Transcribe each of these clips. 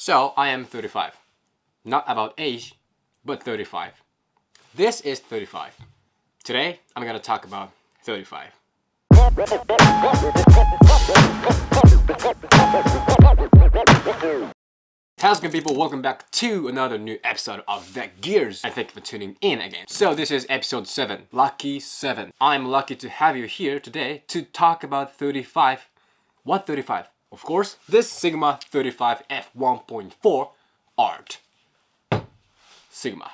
So I am 35. Not about age, but 35. This is 35. Today, I'm gonna talk about 35. How's it going, people? Welcome back to another new episode of That Gears, and thank you for tuning in again. So this is episode 7, Lucky 7. I'm lucky to have you here today to talk about 35. What 35? Of course, this Sigma 35 f1.4 Art. Sigma.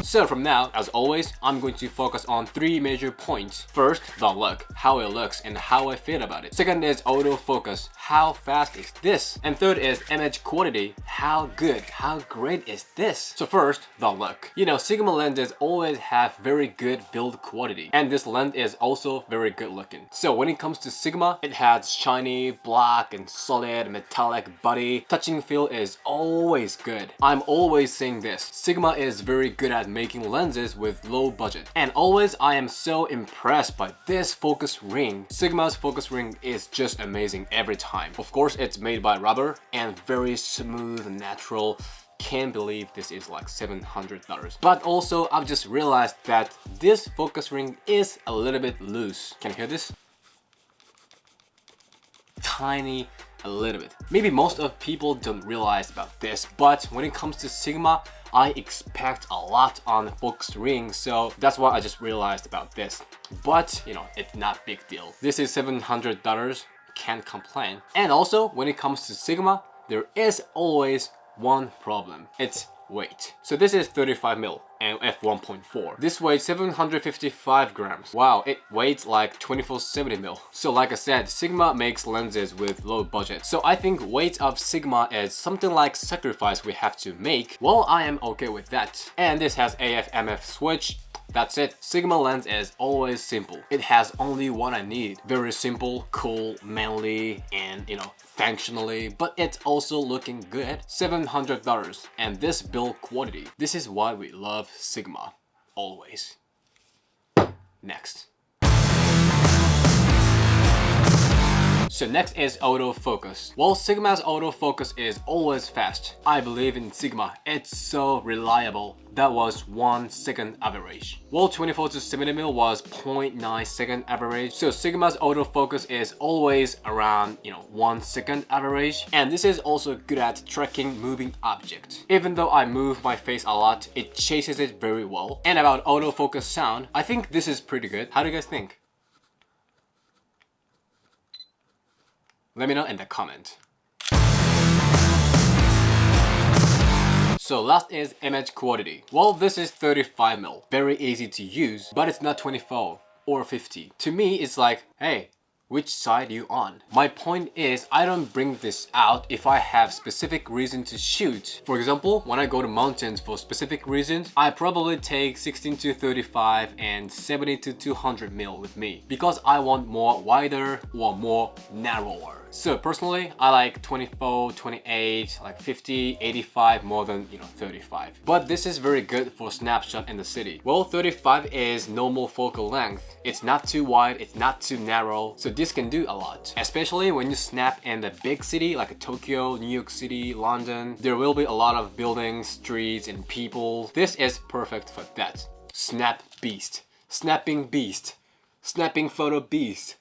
So from now, as always, I'm going to focus on 3 major points. First, the look, how it looks and how I feel about it. Second is autofocus, how fast is this? And third is image quality, how good, how great is this? So first, the look. You know, Sigma lenses always have very good build quality, and this lens is also very good looking. So when it comes to Sigma, it has shiny, black and solid metallic body. Touching feel is always good. I'm always saying this, Sigma is very good at making lenses with low budget, and always I am so impressed by this focus ring. Sigma's focus ring is just amazing every time. Of course, it's made by rubber and very smooth and natural. Can't believe this is like $700. But also I've just realized that this focus ring is a little bit loose. Can you hear this? Tiny, a little bit. Maybe most of people don't realize about this, but when it comes to Sigma, I expect a lot on the focus ring, so that's why I just realized about this. But, you know, it's not big deal. This is $700, can't complain. And also, when it comes to Sigma, there is always one problem. It's weight. So this is 35mm and f1.4. This weighs 755 grams. Wow, it weighs like 2470mm. So like I said, Sigma makes lenses with low budget. So I think weight of Sigma is something like sacrifice we have to make. Well, I am okay with that. And this has AF/MF switch. That's it. Sigma lens is always simple. It has only what I need. Very simple, cool, manly, and you know, functionally, but it's also looking good. $700 and this build quality. This is why we love Sigma. Always. Next. So next is autofocus. Well, Sigma's autofocus is always fast. I believe in Sigma. It's so reliable. That was 1 second average. Well, 24 to 70mm was 0.9 second average. So Sigma's autofocus is always around, you know, 1 second average. And this is also good at tracking moving objects. Even though I move my face a lot, it chases it very well. And about autofocus sound, I think this is pretty good. How do you guys think? Let me know in the comment. So last is image quality. Well, this is 35mm. Very easy to use, but it's not 24 or 50. To me, it's like, hey, which side you on? My point is, I don't bring this out if I have specific reason to shoot. For example, when I go to mountains for specific reasons, I probably take 16 to 35 and 70 to 200mm with me because I want more wider or more narrower. So personally, I like 24, 28, like 50, 85 more than, you know, 35. But this is very good for snapshot in the city. Well, 35 is normal focal length. It's not too wide, it's not too narrow. So this can do a lot. Especially when you snap in the big city like Tokyo, New York City, London. There will be a lot of buildings, streets, and people. This is perfect for that. Snap beast. Snapping beast. Snapping photo beast.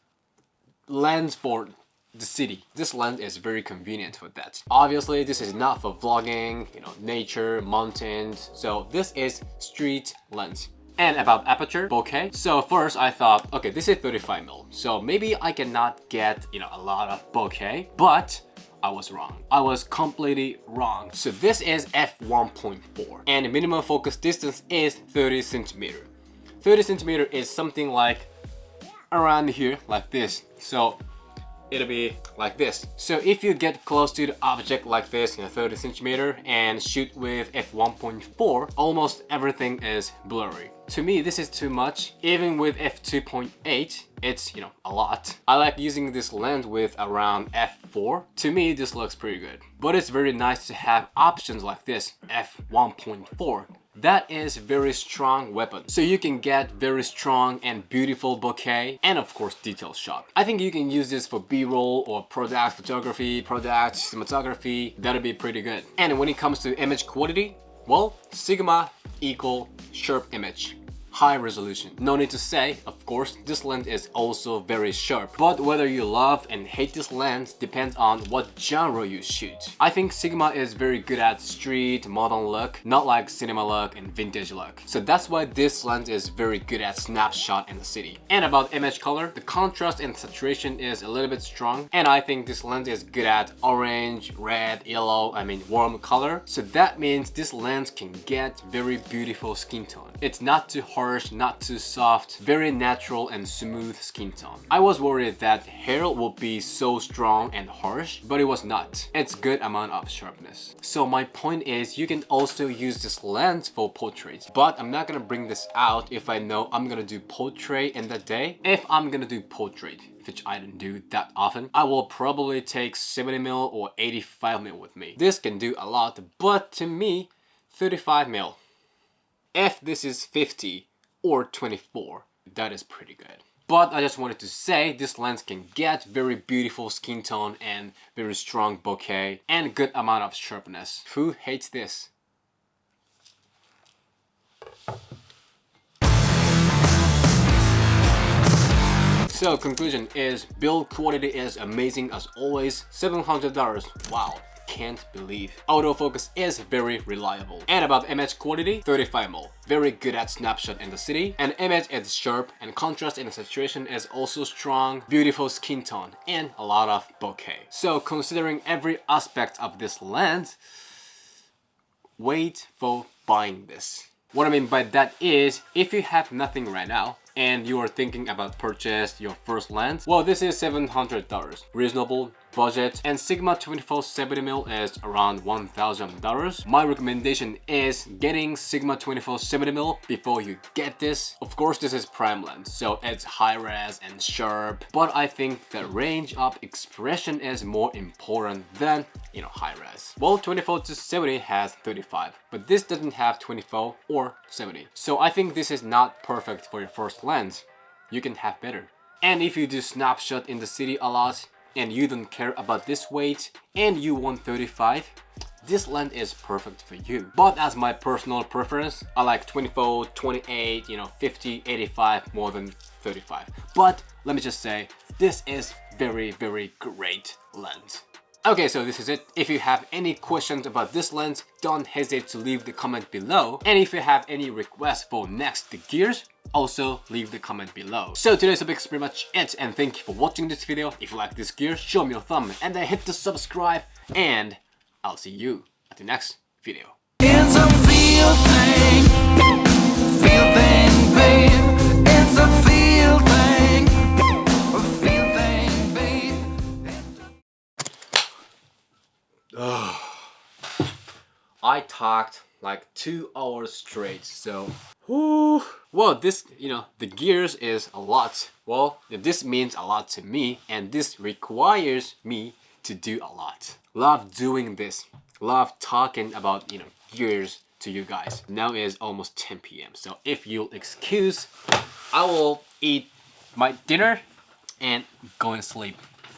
Lens for the city. This lens is very convenient for that. Obviously, this is not for vlogging, you know, nature, mountains. So this is street lens. And about aperture, bokeh. So first I thought, okay, this is 35mm. So maybe I cannot get, you know, a lot of bokeh, but I was wrong. I was completely wrong. So this is f1.4 and the minimum focus distance is 30 centimeter. 30 centimeter is something like around here, like this. So it'll be like this. So if you get close to the object like this, 30 centimeter, and shoot with f1.4, almost everything is blurry. To me, this is too much. Even with f2.8, it's, a lot. I like using this lens with around f4. To me, this looks pretty good. But it's very nice to have options like this, f1.4. That is very strong weapon. So you can get very strong and beautiful bokeh and of course detail shot. I think you can use this for b-roll or product photography, product cinematography. That'll be pretty good. And when it comes to image quality, well, Sigma equal sharp image. High resolution. No need to say, of course, this lens is also very sharp. But whether you love and hate this lens depends on what genre you shoot. I think Sigma is very good at street, modern look, not like cinema look and vintage look. So that's why this lens is very good at snapshot in the city. And about image color, the contrast and saturation is a little bit strong. And I think this lens is good at orange, red, yellow, warm color. So that means this lens can get very beautiful skin tone. It's not too harsh, not too soft, very natural and smooth skin tone. I was worried that hair would be so strong and harsh, but it was not. It's good amount of sharpness. So my point is you can also use this lens for portraits, but I'm not gonna bring this out if I know I'm gonna do portrait in that day. If I'm gonna do portrait, which I don't do that often, I will probably take 70mm or 85mm with me. This can do a lot, but to me, 35mm. If this is 50 or 24, that is pretty good. But I just wanted to say this lens can get very beautiful skin tone and very strong bokeh and good amount of sharpness. Who hates this? So conclusion is build quality is amazing as always. $700. Wow. Can't believe. Autofocus is very reliable. And about image quality, 35mm. Very good at snapshot in the city. And image is sharp and contrast in the saturation is also strong. Beautiful skin tone and a lot of bokeh. So considering every aspect of this lens, wait for buying this. What I mean by that is, if you have nothing right now, and you are thinking about purchase your first lens, well, this is $700. Reasonable budget, and Sigma 24-70mm is around $1,000. My recommendation is getting Sigma 24-70mm before you get this. Of course, this is prime lens, so it's high res and sharp, but I think the range of expression is more important than, high res. Well, 24-70 has 35, but this doesn't have 24 or 70. So I think this is not perfect for your first lens. You can have better. And if you do snapshot in the city a lot and you don't care about this weight and you want 35, this lens is perfect for you. But as my personal preference, I like 24, 28, 50, 85 more than 35. But let me just say, this is very, very great lens. Okay, so this is it. If you have any questions about this lens, don't hesitate to leave the comment below. And if you have any requests for next gears, also leave the comment below. So today's topic is pretty much it, and thank you for watching this video. If you like this gear, show me a thumb and then hit the subscribe, and I'll see you at the next video. It's a feel thing, babe. It's a feel thing, babe. I talked like 2 hours straight, so well, this, the gears is a lot. Well, this means a lot to me, and this requires me to do a lot. Love doing this. Love talking about, gears to you guys. Now is almost 10 p.m. So if you'll excuse, I will eat my dinner and go and sleep.